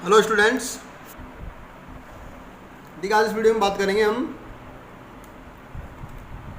Hello students. देखिए आज इस वीडियो में बात करेंगे हम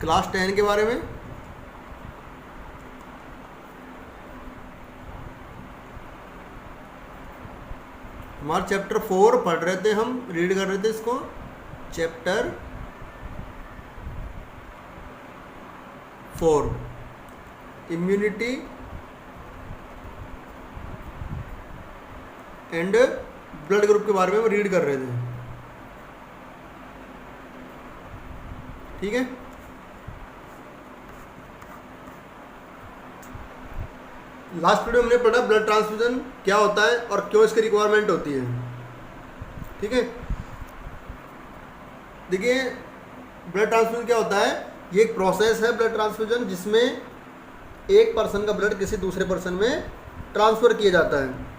क्लास 10 के बारे में। हमारा चैप्टर 4 पढ़ रहे थे, हम रीड कर रहे थे इसको। Chapter 4 immunity and blood group के बारे में हम रीड कर रहे थे। ठीक है, लास्ट वीडियो हमने पढ़ा ब्लड ट्रांसफ्यूजन क्या होता है और क्यों इसकी रिक्वायरमेंट होती है। ठीक है, देखिए ब्लड ट्रांसफ्यूजन क्या होता है। ये एक प्रोसेस है ब्लड ट्रांसफ्यूजन, जिसमें एक पर्सन का ब्लड किसी दूसरे पर्सन में ट्रांसफ़र किया जाता है।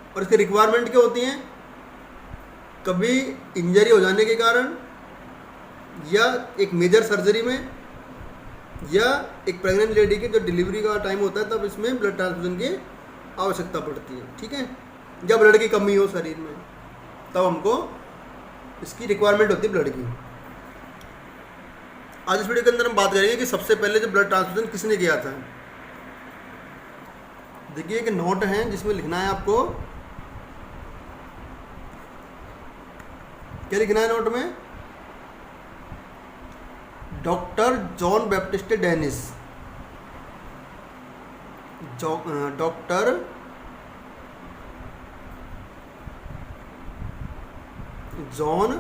और इसकी रिक्वायरमेंट क्या होती हैं, कभी इंजरी हो जाने के कारण, या एक मेजर सर्जरी में, या एक प्रेग्नेंट लेडी की जो डिलीवरी का टाइम होता है तब इसमें ब्लड ट्रांसफ्यूजन की आवश्यकता पड़ती है। ठीक है, जब ब्लड की कमी हो शरीर में तब हमको इसकी रिक्वायरमेंट होती है ब्लड की। आज इस वीडियो के अंदर हम बात करेंगे कि सबसे पहले जो ब्लड ट्रांसफ्यूजन किसने किया था। देखिए एक नोट है जिसमें लिखना है आपको, क्या लिखना है नोट में, doctor John Baptist Denis. Doctor John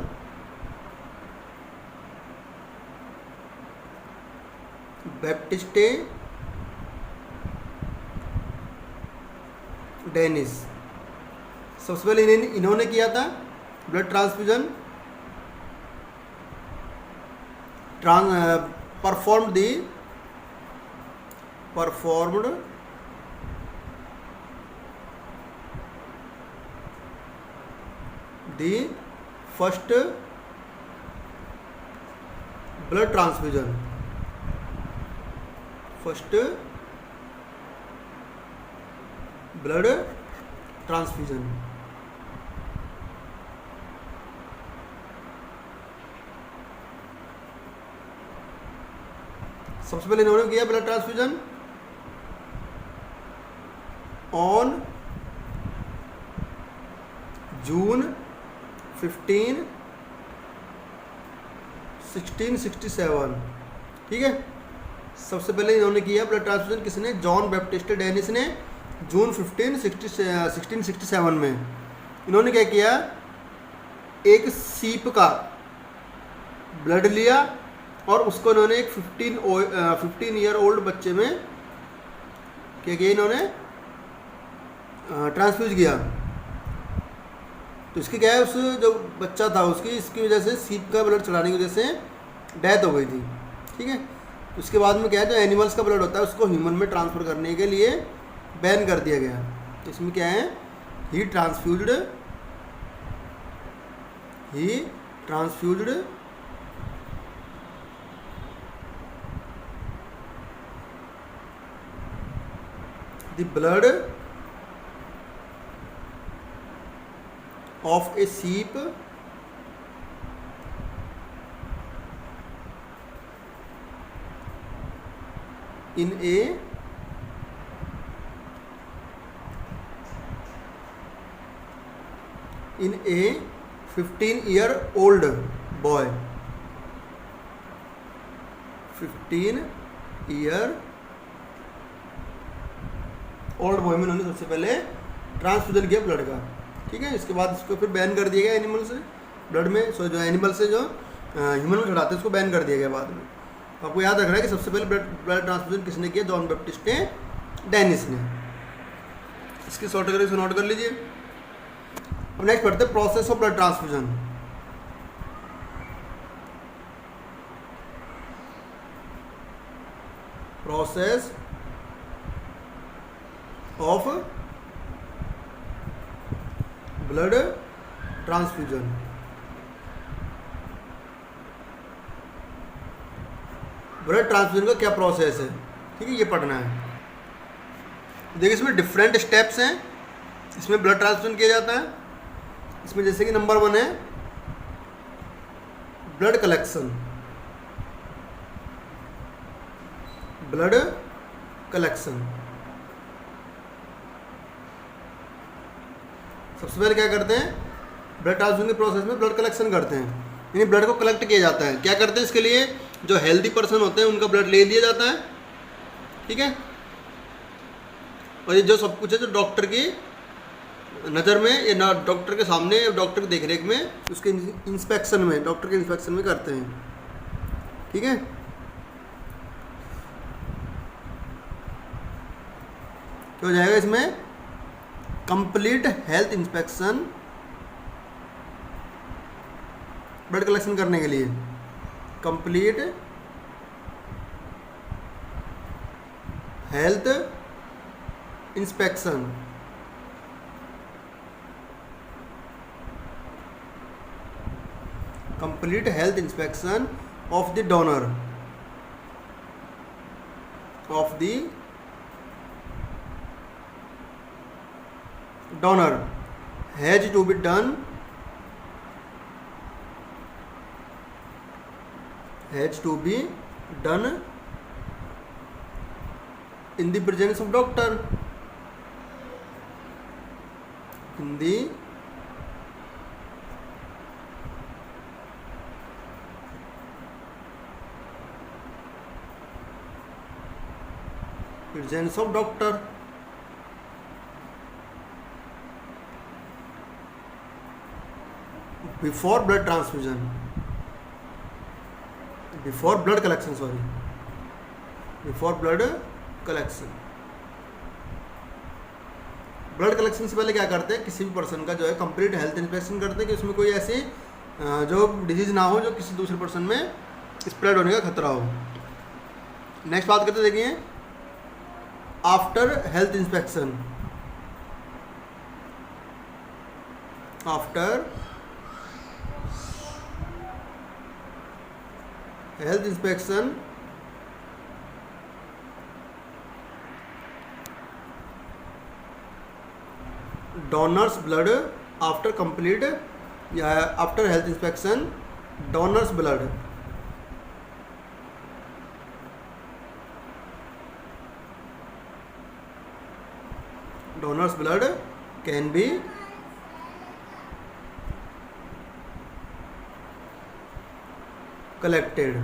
Baptist Denis. सबसे पहले इन्होंने किया था blood transfusion, performed the first blood transfusion. सबसे पहले इन्होंने किया ब्लड ट्रांसफ्यूजन ऑन जून 15, 1667। ठीक है, सबसे पहले इन्होंने किया ब्लड ट्रांसफ्यूजन किसने, जॉन बैप्टिस्ट डेनिस ने, जून 15, 1667 में। इन्होंने क्या किया, एक सीप का ब्लड लिया और उसको इन्होंने एक 15 ईयर ओल्ड बच्चे में क्या किया, इन्होंने ट्रांसफ्यूज किया। तो इसकी क्या है, उस जो बच्चा था उसकी इसकी वजह से, सीप का ब्लड चढ़ाने की वजह से डेथ हो गई थी। ठीक है, उसके बाद में क्या है, जो एनिमल्स का ब्लड होता है उसको ह्यूमन में ट्रांसफ़र करने के लिए बैन कर दिया गया। तो इसमें क्या है, ही ट्रांसफ्यूज्ड the blood of a sheep in a 15-year-old boy। 15-year old boy में उन्होंने सबसे पहले ट्रांसफ्यूजन किया ब्लड का। ठीक है, इसके बाद इसको फिर बैन कर दिया गया एनिमल से, ब्लड में जो एनिमल से जो ह्यूमन में चढ़ाते हैं उसको बैन कर दिया गया बाद में। तो आपको याद रखना है कि सबसे पहले ब्लड ट्रांसफ्यूजन किसने किया, जॉन बैप्टिस्ट डेनिस ने। इसकी शॉर्ट करके इसको नोट कर लीजिए। अब नेक्स्ट पढ़ते हैं process of blood transfusion. Process of blood transfusion. Blood transfusion का क्या प्रोसेस है, ठीक है, ये पढ़ना है। देखिए इसमें डिफरेंट स्टेप्स हैं इसमें ब्लड ट्रांसफ्यूजन किया जाता है। इसमें जैसे कि नंबर 1 है ब्लड कलेक्शन। ब्लड कलेक्शन सबसे पहले क्या करते हैं, ब्लड ट्रांसफ्यूजन के प्रोसेस में ब्लड कलेक्शन करते हैं, यानी ब्लड को कलेक्ट किया जाता है। क्या करते हैं इसके लिए, जो हेल्दी पर्सन होते हैं उनका ब्लड ले लिया जाता है, ठीक है। और ये जो सब कुछ है जो डॉक्टर की नज़र में या ना डॉक्टर के सामने या डॉक्टर की देखरेख में, उसके इंस्पेक्शन में, डॉक्टर के इंस्पेक्शन में करते हैं, ठीक है। क्या हो जाएगा इसमें, complete health inspection blood collection करने के लिए, complete health inspection complete health inspection of the donor has to be done in the presence of doctor, in the presence of doctor। before blood transfusion, before blood collection, before blood collection। Blood collection से पहले क्या करते हैं, किसी भी person का जो है कंप्लीट हेल्थ इंस्पेक्शन करते हैं कि उसमें कोई ऐसी जो डिजीज ना हो जो किसी दूसरे पर्सन में स्प्रेड होने का खतरा हो। नेक्स्ट बात करते देखिए, after health inspection, after health inspection donors blood, after complete या after health inspection donors blood can be collected.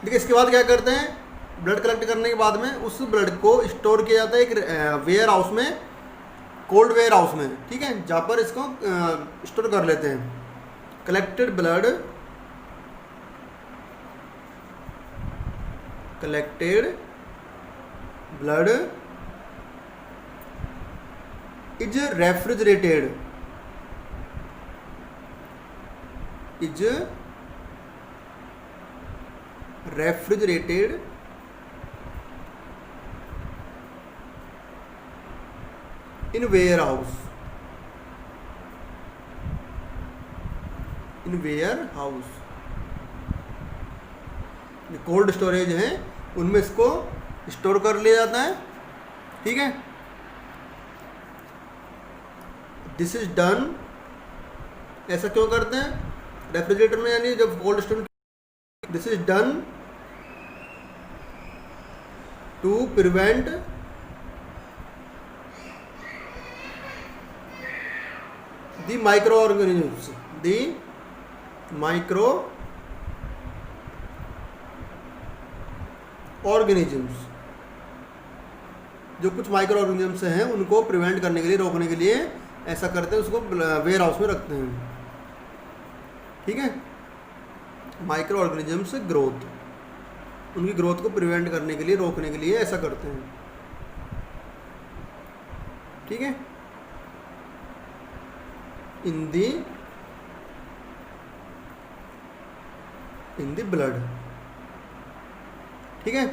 देखिए इसके बाद क्या करते हैं, ब्लड कलेक्ट करने के बाद में उस ब्लड को स्टोर किया जाता है एक वेयर हाउस में, कोल्ड वेयर हाउस में, ठीक है, जहाँ पर इसको स्टोर कर लेते हैं। Collected blood is refrigerated, in warehouse, cold storage है उनमें इसको स्टोर कर लिया जाता है, ठीक है। दिस इज डन, ऐसा क्यों करते हैं रेफ्रिजरेटर में, यानी जब cold store, this is done to prevent the microorganisms, जो कुछ माइक्रो ऑर्गेनिजम्स हैं उनको प्रिवेंट करने के लिए, रोकने के लिए ऐसा करते हैं, उसको वेयर हाउस में रखते हैं, ठीक है। माइक्रो ऑर्गेनिजम्स ग्रोथ, उनकी ग्रोथ को प्रिवेंट करने के लिए, रोकने के लिए ऐसा करते हैं, ठीक है। in the blood, ठीक है।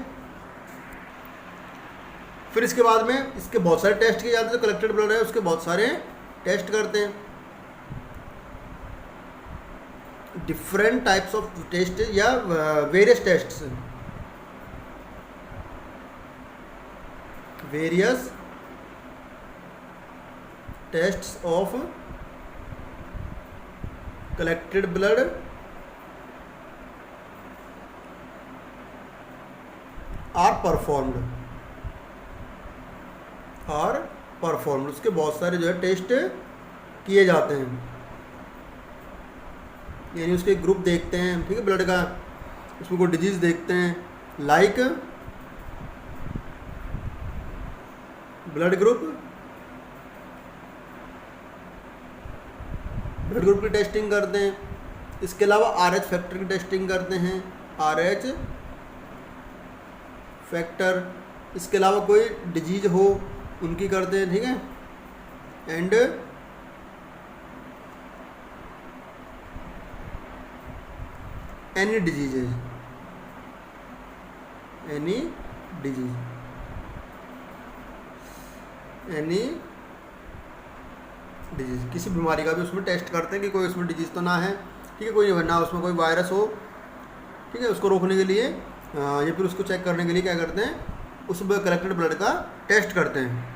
फिर इसके बाद में इसके बहुत सारे टेस्ट किए जाते हैं, कलेक्टेड ब्लड है उसके बहुत सारे टेस्ट करते हैं, डिफरेंट टाइप्स ऑफ टेस्ट या various tests, various tests of collected blood are performed उसके बहुत सारे जो है टेस्ट किए जाते हैं, यानी उसके ग्रुप देखते हैं, ठीक है, ब्लड का, उसमें कोई डिजीज़ देखते हैं, लाइक ब्लड ग्रुप की टेस्टिंग करते हैं। इसके अलावा RH फैक्टर की टेस्टिंग करते हैं, RH फैक्टर। इसके अलावा कोई डिजीज हो उनकी करते हैं, ठीक है, एंड एनी डिजीज किसी बीमारी का भी उसमें टेस्ट करते हैं कि कोई उसमें डिजीज़ तो ना है, ठीक है, कोई ना उसमें कोई वायरस हो, ठीक है, उसको रोकने के लिए या फिर उसको चेक करने के लिए क्या करते हैं, उस कलेक्टेड ब्लड का टेस्ट करते हैं।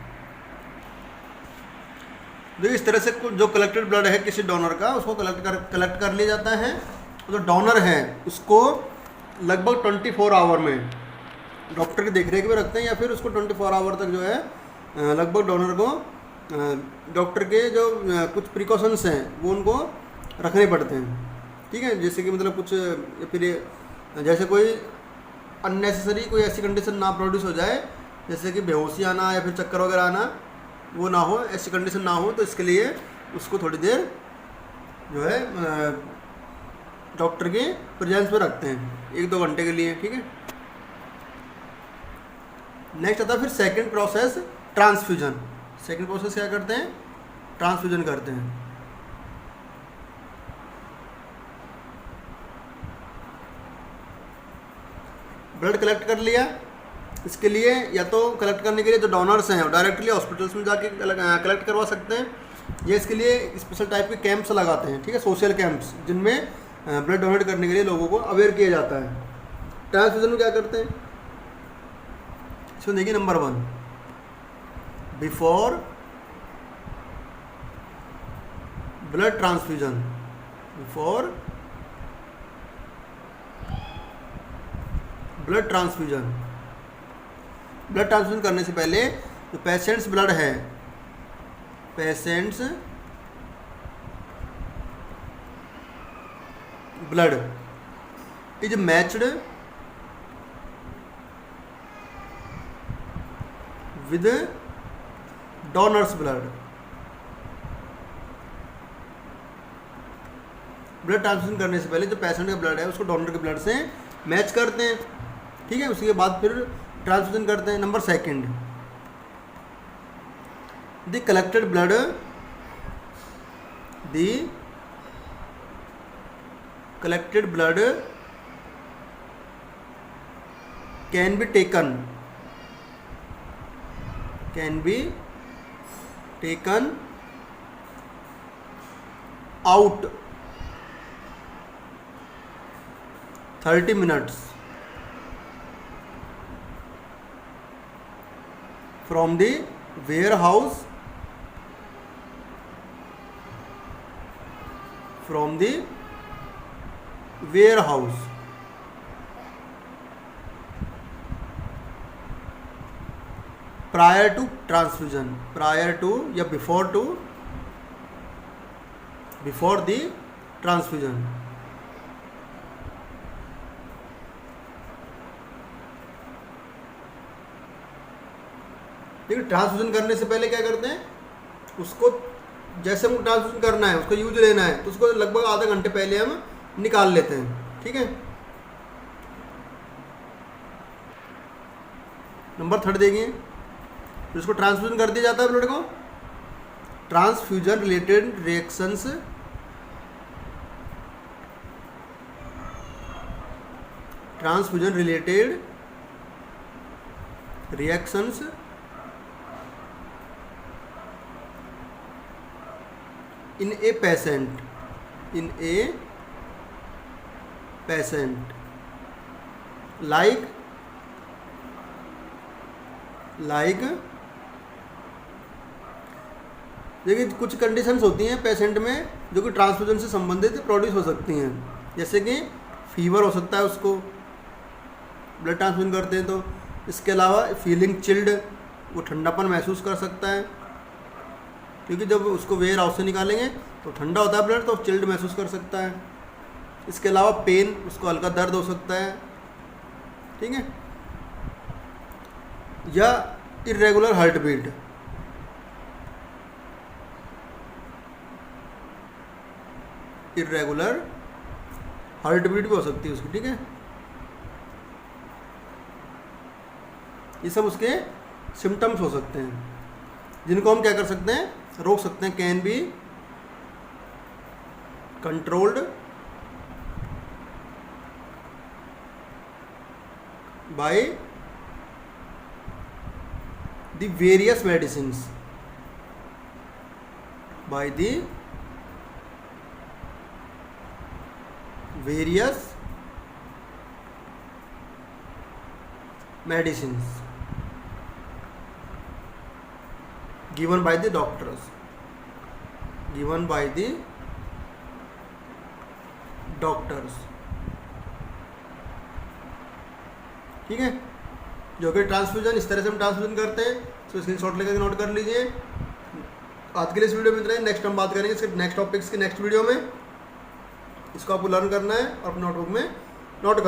देखिए इस तरह से जो कलेक्टेड ब्लड है किसी डोनर का, उसको कलेक्ट कर लिया जाता है। जो डोनर है उसको लगभग 24 आवर में डॉक्टर की देखरेख में रखते हैं, या फिर उसको 24 आवर तक जो है लगभग डोनर को डॉक्टर के जो कुछ प्रिकॉशंस हैं वो उनको रखने पड़ते हैं, ठीक है, जैसे कि मतलब कुछ फिर जैसे कोई अननेसेसरी कोई ऐसी कंडीशन ना प्रोड्यूस हो जाए, जैसे कि बेहोशी आना या फिर चक्कर वगैरह आना, वो ना हो, ऐसी कंडीशन ना हो, तो इसके लिए उसको थोड़ी देर जो है डॉक्टर के प्रेजेंस में रखते हैं 1-2 घंटे के लिए, ठीक है। नेक्स्ट आता है फिर second process transfusion. Second process क्या करते हैं, ट्रांसफ्यूजन करते हैं। ब्लड कलेक्ट कर लिया, इसके लिए या तो कलेक्ट करने के लिए जो डोनर्स हैं डायरेक्टली हॉस्पिटल्स में जाके कलेक्ट करवा सकते हैं, या इसके लिए स्पेशल टाइप के कैंप्स लगाते हैं, ठीक है, सोशल कैंप्स, जिनमें ब्लड डोनेट करने के लिए लोगों को अवेयर किया जाता है। ट्रांसफ्यूजन में क्या करते हैं, इसमें देखिए number 1, before blood transfusion, blood transfusion करने से पहले जो पेशेंट्स ब्लड है, patients blood is matched with donors blood. Blood transfusion करने से पहले जो पेशेंट का ब्लड है उसको डोनर के ब्लड से मैच करते हैं, ठीक है, उसके बाद फिर ट्रांसफ्यूजन करते हैं। Number 2, the collected blood can be taken out 30 minutes from the warehouse, prior to transfusion, या before the transfusion। लेकिन ट्रांसफ्यूजन करने से पहले क्या करते हैं, उसको जैसे हमको ट्रांसफ्यूजन करना है, उसको यूज लेना है, तो उसको लगभग आधा घंटे पहले हम निकाल लेते हैं, ठीक है। नंबर 3 देखिए, तो इसको ट्रांसफ्यूजन कर दिया जाता है ब्लड को। Transfusion related reactions in a patient like देखिए कुछ कंडीशंस होती हैं पेशेंट में जो कि ट्रांसफ्यूजन से संबंधित प्रोड्यूस हो सकती हैं, जैसे कि फीवर हो सकता है उसको ब्लड ट्रांसफ्यूजन करते हैं तो। इसके अलावा फीलिंग चिल्ड, वो ठंडापन महसूस कर सकता है, क्योंकि जब उसको वेयर हाउस से निकालेंगे तो ठंडा होता है ब्लड, तो चिल्ड महसूस कर सकता है। इसके अलावा पेन, उसको हल्का दर्द हो सकता है, ठीक है, या irregular heart beat. Irregular heart beat भी हो सकती है उसकी, ठीक है। ये सब उसके सिम्टम्स हो सकते हैं जिनको हम क्या कर सकते हैं, रोक सकते हैं। Can be controlled by the various medicines, by the various medicines given by the doctors, given by the doctors, ठीक है। जो कि ट्रांसफ्यूजन इस तरह से हम ट्रांसफ्यूजन करते हैं, तो स्क्रीनशॉट लेकर नोट कर लीजिए। आज के लिए इस वीडियो में इतना ही। नेक्स्ट हम बात करेंगे इसके नेक्स्ट टॉपिक्स की नेक्स्ट वीडियो में। इसको आपको लर्न करना है और अपने नोटबुक में नोट करना है।